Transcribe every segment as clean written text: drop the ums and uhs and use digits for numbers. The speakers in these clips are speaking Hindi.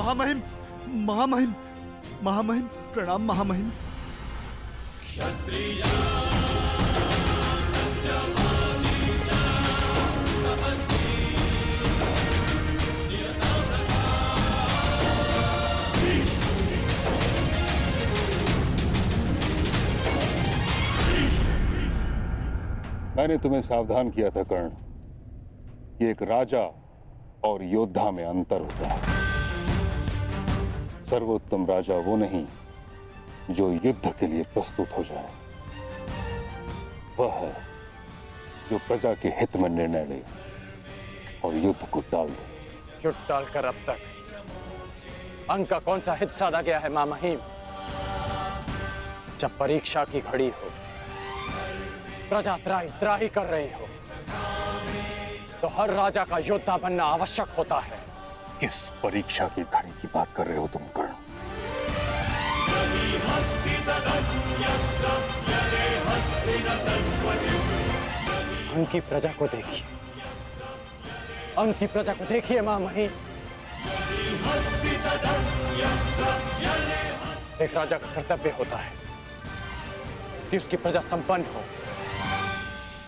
महामहिम, महामहिम, महामहिम, प्रणाम महामहिम। मैंने तुम्हें सावधान किया था कर्ण कि एक राजा और योद्धा में अंतर होता है। सर्वोत्तम राजा वो नहीं जो युद्ध के लिए प्रस्तुत हो जाए, वह है जो प्रजा के हित में निर्णय ले और युद्ध को टाल दे। युद्ध टालकर अब तक अंग का कौन सा हित साधा गया है महामहिम? जब परीक्षा की घड़ी हो, प्रजा त्राही त्राही कर रही हो, तो हर राजा का योद्धा बनना आवश्यक होता है। किस परीक्षा की घड़ी की बात कर रहे हो तुम कर्ण? अंग की प्रजा को देखिए, अंग की प्रजा को देखिए महामहिम। एक राजा का कर्तव्य होता है कि उसकी प्रजा संपन्न हो,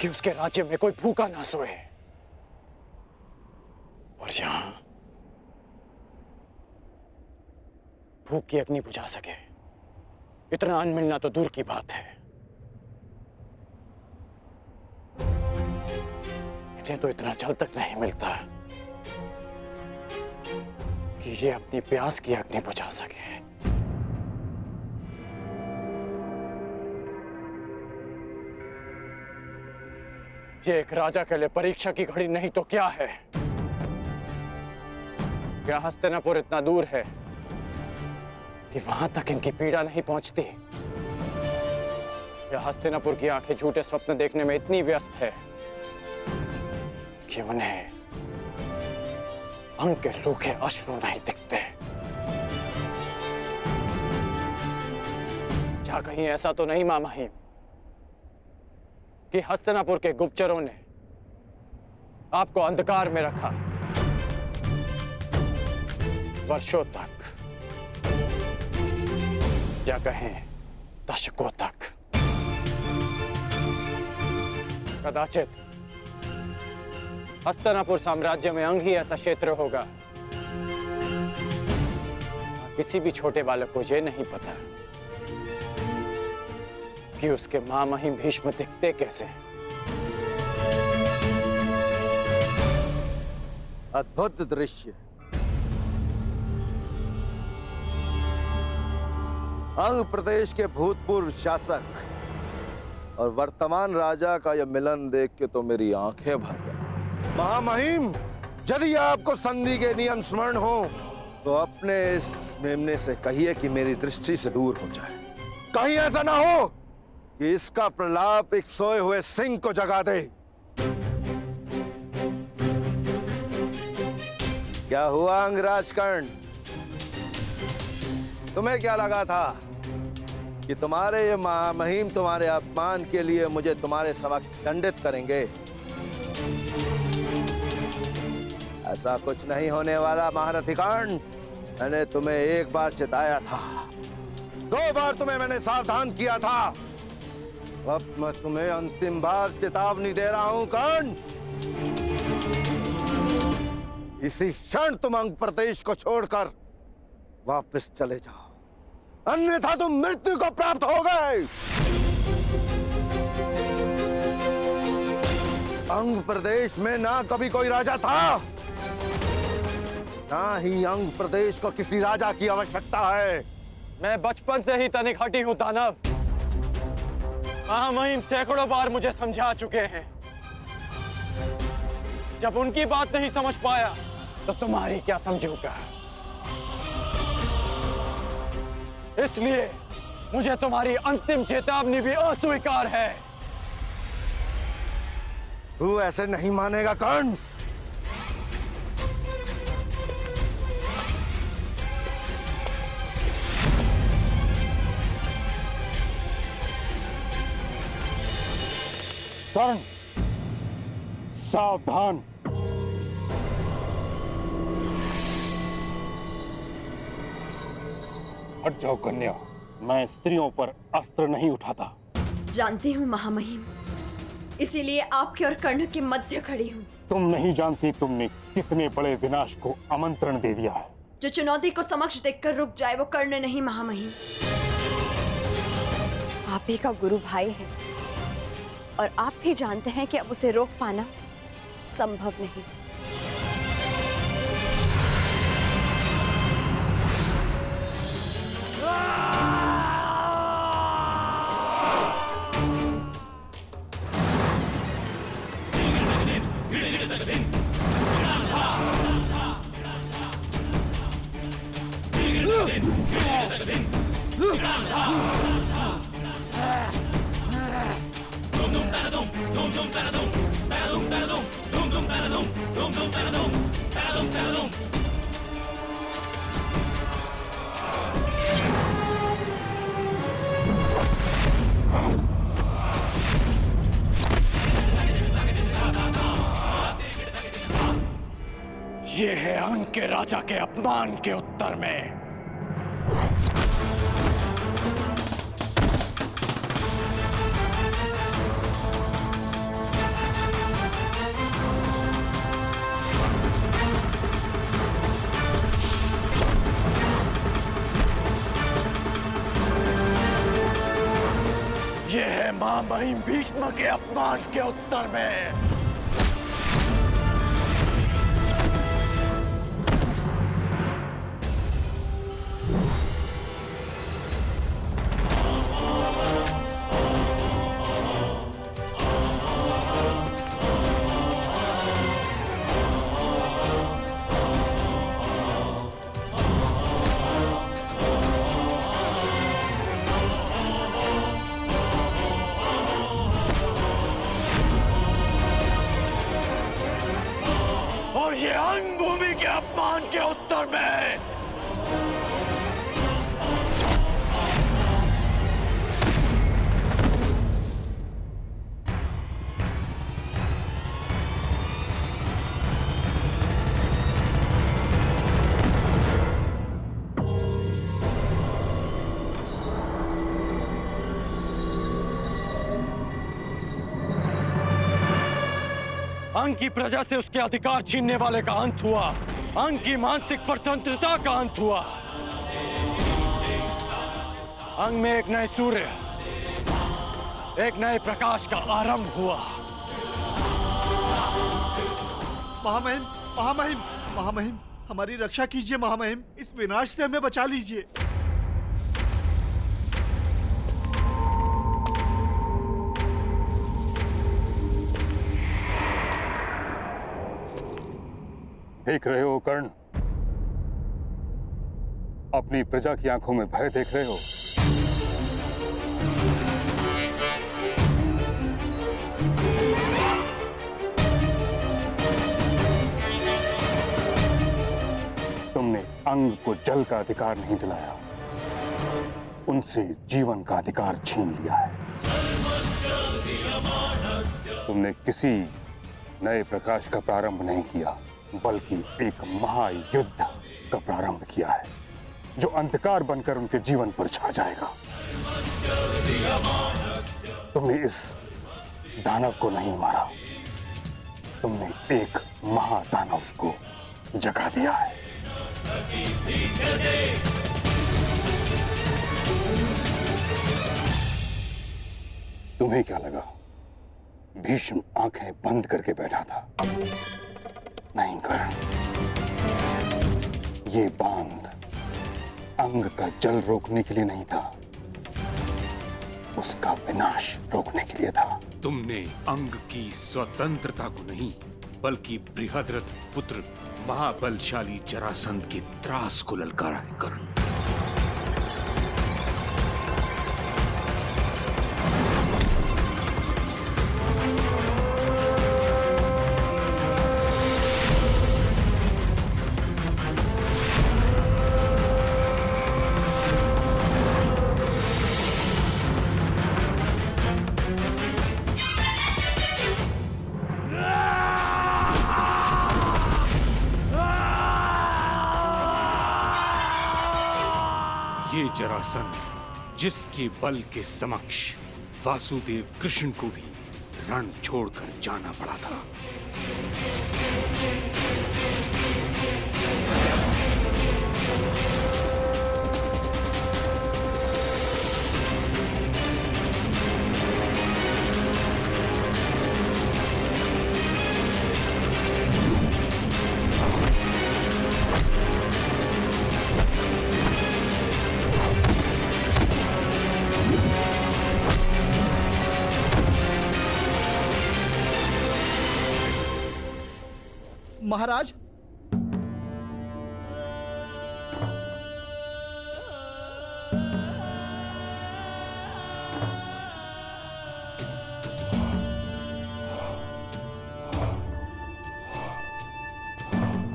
कि उसके राज्य में कोई भूखा ना सोए। और यहां भूख की अग्नि बुझा सके इतना अन्न मिलना तो दूर की बात है, इन्हें तो इतना जल तक नहीं मिलता कि ये अपनी प्यास की अग्नि बुझा सके। ये एक राजा के लिए परीक्षा की घड़ी नहीं तो क्या है? क्या हस्तिनापुर इतना दूर है कि वहां तक इनकी पीड़ा नहीं पहुंचती? या हस्तिनापुर की आंखें झूठे स्वप्न देखने में इतनी व्यस्त है कि उन्हें अंग के सूखे अश्रु नहीं दिखते? क्या कहीं ऐसा तो नहीं महामहिम कि हस्तिनापुर के गुप्तचरों ने आपको अंधकार में रखा वर्षों तक, या कहें दशकों तक? कदाचित हस्तिनापुर साम्राज्य में अंग ही ऐसा क्षेत्र होगा, किसी भी छोटे बालक को यह नहीं पता कि उसके महामहिम भीष्म दिखते कैसे। अद्भुत दृश्य। अंग प्रदेश के भूतपूर्व शासक और वर्तमान राजा का यह मिलन देख के तो मेरी आंखें भर गई। महामहिम, यदि आपको संधि के नियम स्मरण हो तो अपने इस मेमने से कहिए कि मेरी दृष्टि से दूर हो जाए। कहीं ऐसा ना हो कि इसका प्रलाप एक सोए हुए सिंह को जगा दे। क्या हुआ अंगराज कर्ण? तुम्हें क्या लगा था कि तुम्हारे ये महामहिम तुम्हारे अपमान के लिए मुझे तुम्हारे समक्ष दंडित करेंगे? ऐसा कुछ नहीं होने वाला महारथी कर्ण। मैंने तुम्हें एक बार चिताया था, 2 बार तुम्हें मैंने सावधान किया था, अब मैं तुम्हें अंतिम बार चेतावनी दे रहा हूं कर्ण। इसी क्षण तुम अंग प्रदेश को छोड़कर वापस चले जाओ, अन्यथा तुम मृत्यु को प्राप्त हो गए। अंग प्रदेश में ना कभी कोई राजा था, ना ही अंग प्रदेश को किसी राजा की आवश्यकता है। मैं बचपन से ही तनिक हटी हूं दानव। महामहिम सैकड़ों बार मुझे समझा चुके हैं। जब उनकी बात नहीं समझ पाया तो तुम्हारी क्या समझूंगा? इसलिए मुझे तुम्हारी अंतिम चेतावनी भी अस्वीकार है। तू ऐसे नहीं मानेगा कर्ण। कर्ण, सावधान। हट जाओ कन्या। मैं स्त्रियों पर अस्त्र नहीं उठाता। जानती हूँ महामहिम, इसीलिए आपके और कर्ण के मध्य खड़ी हूँ। तुम नहीं जानती तुमने कितने बड़े विनाश को आमंत्रण दे दिया है। जो चुनौती को समक्ष देखकर रुक जाए वो कर्ण नहीं महामहिम। आप ही का गुरु भाई है और आप भी जानते हैं कि अब उसे रोक पाना संभव नहीं। ये है अंग के राजा के अपमान के उत्तर में। ये है महामहिम भीष्म के अपमान के उत्तर में। और ये अंग भूमि के अपमान के उत्तर में। अंग की प्रजा से उसके अधिकार छीनने वाले का अंत हुआ। अंग की मानसिक स्वतंत्रता का अंत हुआ। अंग में एक नए सूर्य, एक नए प्रकाश का आरंभ हुआ। महामहिम, महामहिम, महामहिम, हमारी रक्षा कीजिए महामहिम। इस विनाश से हमें बचा लीजिए। देख रहे हो कर्ण, अपनी प्रजा की आंखों में भय देख रहे हो। तुमने अंग को जल का अधिकार नहीं दिलाया, उनसे जीवन का अधिकार छीन लिया है। तुमने किसी नए प्रकाश का प्रारंभ नहीं किया, बल्कि एक महायुद्ध का प्रारंभ किया है जो अंधकार बनकर उनके जीवन पर छा जाएगा। तुमने इस दानव को नहीं मारा, तुमने एक महादानव को जगा दिया है। तुम्हें क्या लगा भीष्म आंखें बंद करके बैठा था? नहीं कर्ण, ये बांध अंग का जल रोकने के लिए नहीं था, उसका विनाश रोकने के लिए था। तुमने अंग की स्वतंत्रता को नहीं, बल्कि बृहद्रथ पुत्र महाबलशाली जरासंध के त्रास को ललकारा है कर्ण। ये जरासंध जिसके बल के समक्ष वासुदेव कृष्ण को भी रण छोड़कर जाना पड़ा था। महाराज,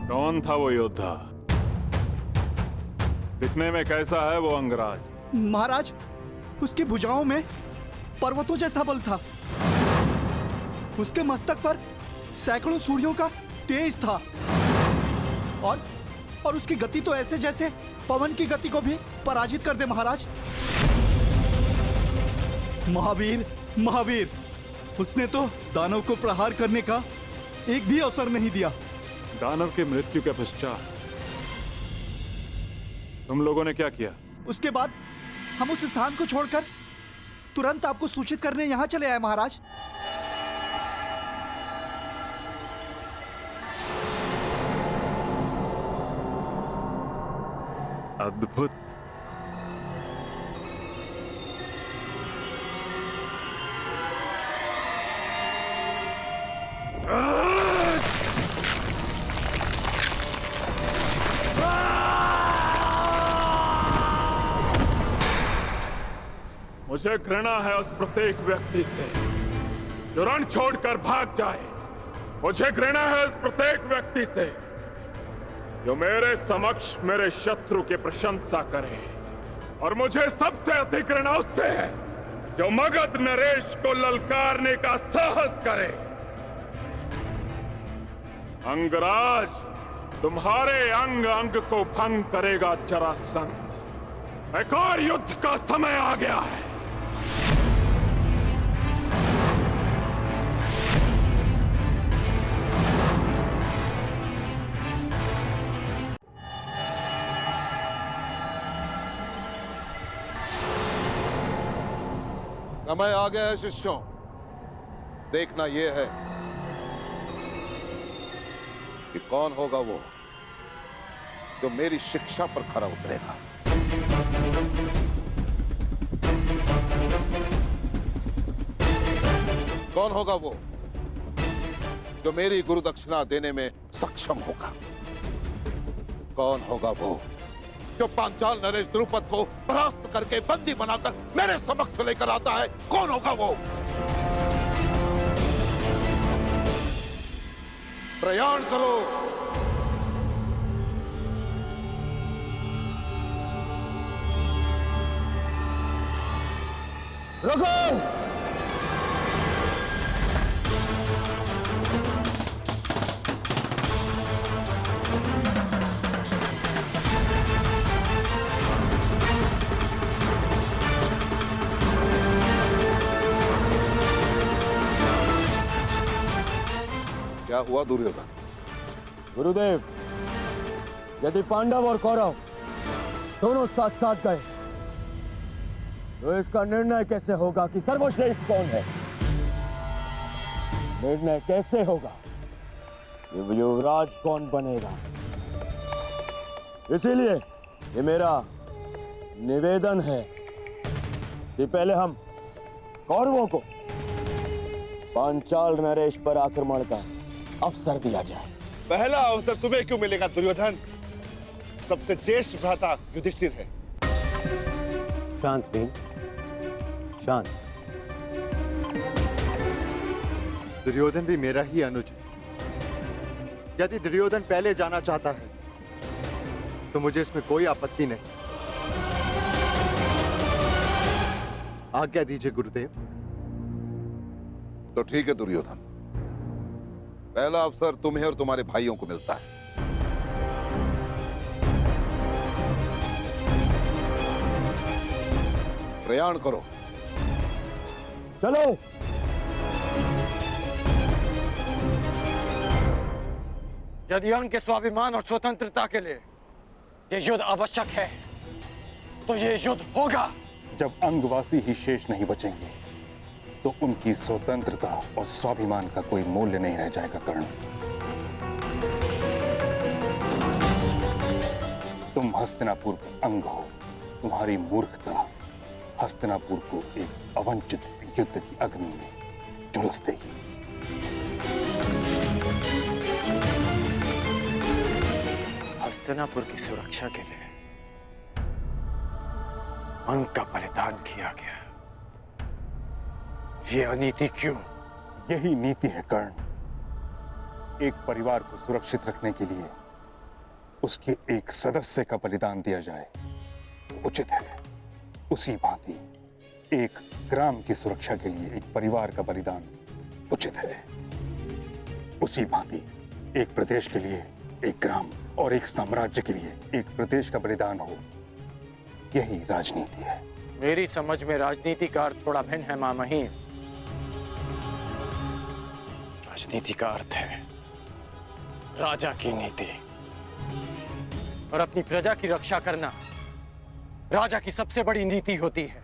कौन था वो योद्धा? दिखने में कैसा है वो अंगराज? महाराज, उसकी भुजाओं में पर्वतों जैसा बल था। उसके मस्तक पर सैकड़ों सूर्यों का तेज था और उसकी गति तो ऐसे जैसे पवन की गति को भी पराजित कर दे। महाराज, महावीर, महावीर, उसने तो दानव को प्रहार करने का एक भी अवसर नहीं दिया। दानव के मृत्यु के पश्चात तुम लोगों ने क्या किया? उसके बाद हम उस स्थान को छोड़कर तुरंत आपको सूचित करने यहां चले आए। महाराज, अद्भुत। मुझे घृणा है उस प्रत्येक व्यक्ति से जो रण छोड़कर भाग जाए। मुझे घृणा है उस प्रत्येक व्यक्ति से जो मेरे समक्ष मेरे शत्रु की प्रशंसा करे, और मुझे सबसे अधिक घृणा उससे है जो मगध नरेश को ललकारने का साहस करे। अंगराज, तुम्हारे अंग अंग को भंग करेगा जरासंध। एक और युद्ध का समय आ गया है। समय आ गया है शिष्यों। देखना यह है कि कौन होगा वो जो मेरी शिक्षा पर खरा उतरेगा। कौन होगा वो जो मेरी गुरु दक्षिणा देने में सक्षम होगा। कौन होगा वो जो पांचाल नरेश द्रुपद को परास्त करके बंदी बनाकर मेरे समक्ष लेकर आता है। कौन होगा वो? प्रयाण करो। रुको! क्या हुआ दुर्योधन? गुरुदेव, यदि पांडव और कौरव दोनों साथ साथ गए तो इसका निर्णय कैसे होगा कि सर्वश्रेष्ठ कौन है? निर्णय कैसे होगा कि युवराज कौन बनेगा? इसीलिए ये मेरा निवेदन है कि पहले हम कौरवों को पांचाल नरेश पर आक्रमण का अवसर दिया जाए। पहला अवसर तुम्हें क्यों मिलेगा दुर्योधन? सबसे ज्येष्ठ भ्राता युधिष्ठिर है। शांत भीम, शांत। दुर्योधन भी मेरा ही अनुज है। यदि दुर्योधन पहले जाना चाहता है तो मुझे इसमें कोई आपत्ति नहीं। आज्ञा दीजिए गुरुदेव। तो ठीक है दुर्योधन, पहला अवसर तुम्हें और तुम्हारे भाइयों को मिलता है। प्रयाण करो। चलो। यदि अंग के स्वाभिमान और स्वतंत्रता के लिए ये युद्ध आवश्यक है तो ये युद्ध होगा। जब अंगवासी ही शेष नहीं बचेंगे तो उनकी स्वतंत्रता और स्वाभिमान का कोई मूल्य नहीं रह जाएगा कर्ण। तुम हस्तिनापुर के अंग हो। तुम्हारी मूर्खता हस्तिनापुर को एक अवंचित युद्ध की अग्नि में झुलस देगी। हस्तिनापुर की सुरक्षा के लिए अंग का बलिदान किया गया। ये अनीति क्यों? यही नीति है कर्ण। एक परिवार को सुरक्षित रखने के लिए उसके एक सदस्य का बलिदान दिया जाए तो उचित है। उसी भांति एक ग्राम की सुरक्षा के लिए एक परिवार का बलिदान उचित है। उसी भांति एक प्रदेश के लिए एक ग्राम और एक साम्राज्य के लिए एक प्रदेश का बलिदान हो, यही राजनीति है। मेरी समझ में राजनीति का अर्थ थोड़ा भिन्न है मां महीम। राजनीति का अर्थ है राजा की नीति, और अपनी प्रजा की रक्षा करना राजा की सबसे बड़ी नीति होती है।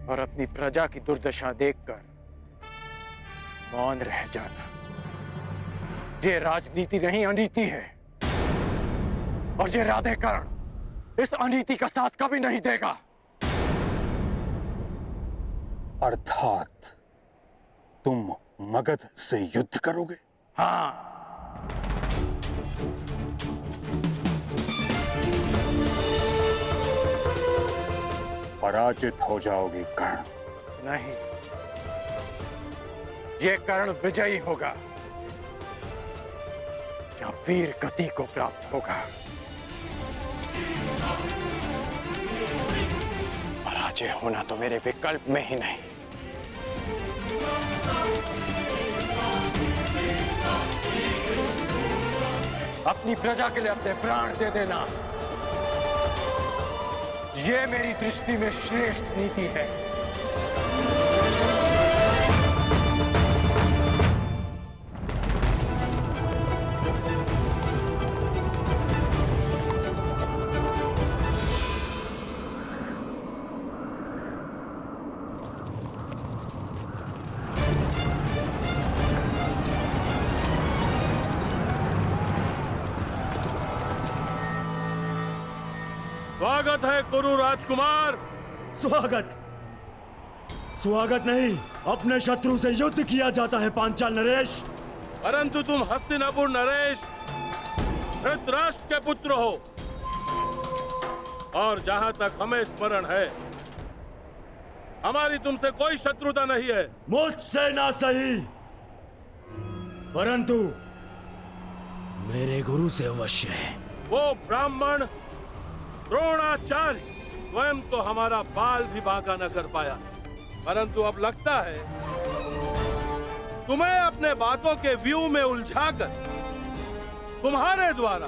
और अपनी प्रजा की दुर्दशा देखकर मौन रह जाना ये राजनीति नहीं, अनीति है। और ये राधेकर्ण इस अनीति का साथ कभी नहीं देगा। अर्थात तुम मगध से युद्ध करोगे? हाँ, पराजित हो जाओगे कर्ण। नहीं, ये कर्ण विजयी होगा या वीर गति को प्राप्त होगा। पराजय होना तो मेरे विकल्प में ही नहीं। अपनी प्रजा के लिए अपने प्राण दे देना, ये मेरी दृष्टि में श्रेष्ठ नीति है। स्वागत है कुरु राजकुमार। स्वागत स्वागत नहीं, अपने शत्रु से युद्ध किया जाता है पांचाल नरेश। परंतु तुम हस्तिनापुर नरेश धृतराष्ट्र के पुत्र हो, और जहां तक हमें स्मरण है हमारी तुमसे कोई शत्रुता नहीं है। मुझसे ना सही, परंतु मेरे गुरु से अवश्य है। वो ब्राह्मण द्रोणाचार्य स्वयं तो हमारा बाल भी बांका न कर पाया, परंतु अब लगता है तुम्हें अपने बातों के व्यू में उलझाकर तुम्हारे द्वारा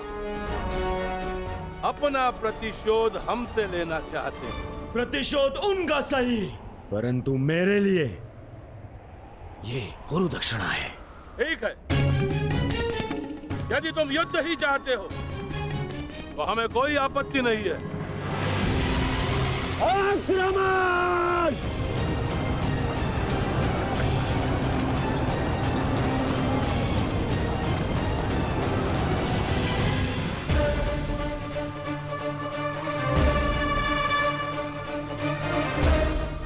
अपना प्रतिशोध हमसे लेना चाहते हैं। प्रतिशोध उनका सही, परंतु मेरे लिए ये गुरु दक्षिणा है। ठीक है, यदि तुम युद्ध ही चाहते हो तो हमें कोई आपत्ति नहीं है। आक्रमण!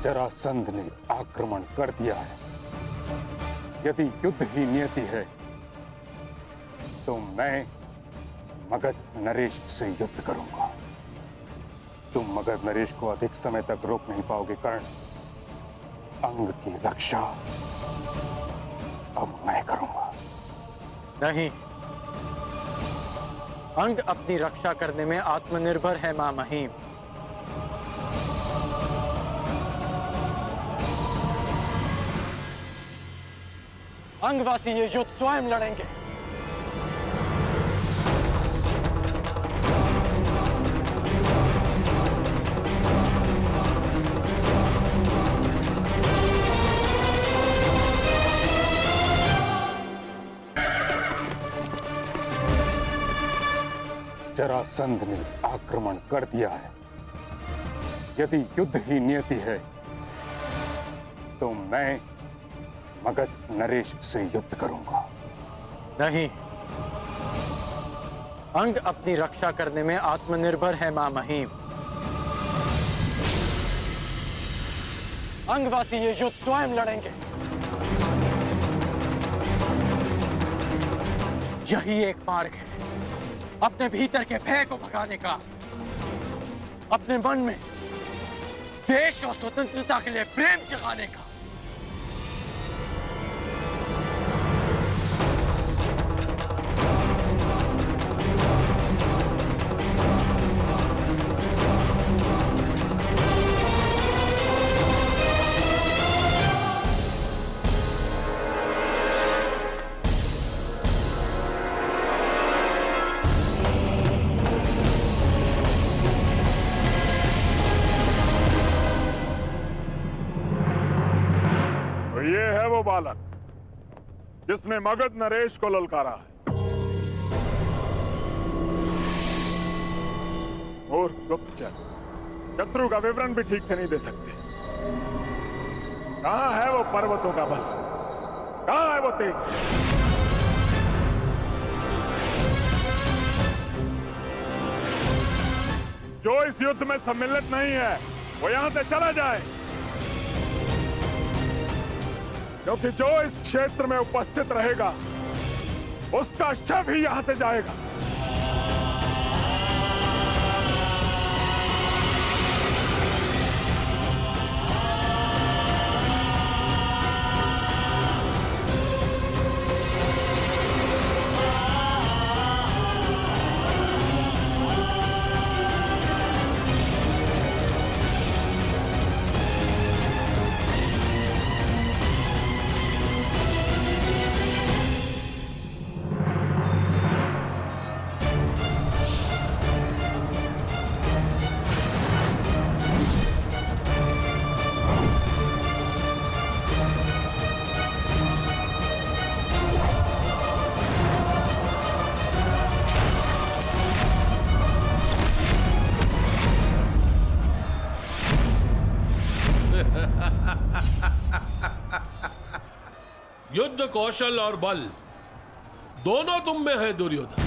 जरासंध ने आक्रमण कर दिया है। यदि युद्ध ही नियति है तो मैं मगध नरेश से युद्ध करूंगा। तुम मगध नरेश को अधिक समय तक रोक नहीं पाओगे कर्ण। अंग की रक्षा अब मैं करूंगा। नहीं, अंग अपनी रक्षा करने में आत्मनिर्भर है मां महीम। अंगवासी ये युद्ध स्वयं लड़ेंगे। जरासंध ने आक्रमण कर दिया है। यदि युद्ध ही नियति है तो मैं मगध नरेश से युद्ध करूंगा। नहीं, अंग अपनी रक्षा करने में आत्मनिर्भर है मां महिम। अंगवासी ये युद्ध स्वयं लड़ेंगे। यही एक मार्ग है अपने भीतर के भय को भगाने का, अपने मन में देश और स्वतंत्रता के लिए प्रेम जगाने का। ये है वो बालक जिसने मगध नरेश को ललकारा है। और गुप्तचर शत्रु का विवरण भी ठीक से नहीं दे सकते। कहां है वो पर्वतों का बल? कहां है वो तेज? जो इस युद्ध में सम्मिलित नहीं है वो यहां से चला जाए, क्योंकि जो इस क्षेत्र में उपस्थित रहेगा उसका शव ही यहां से जाएगा। युद्ध कौशल और बल दोनों तुम में है दुर्योधन।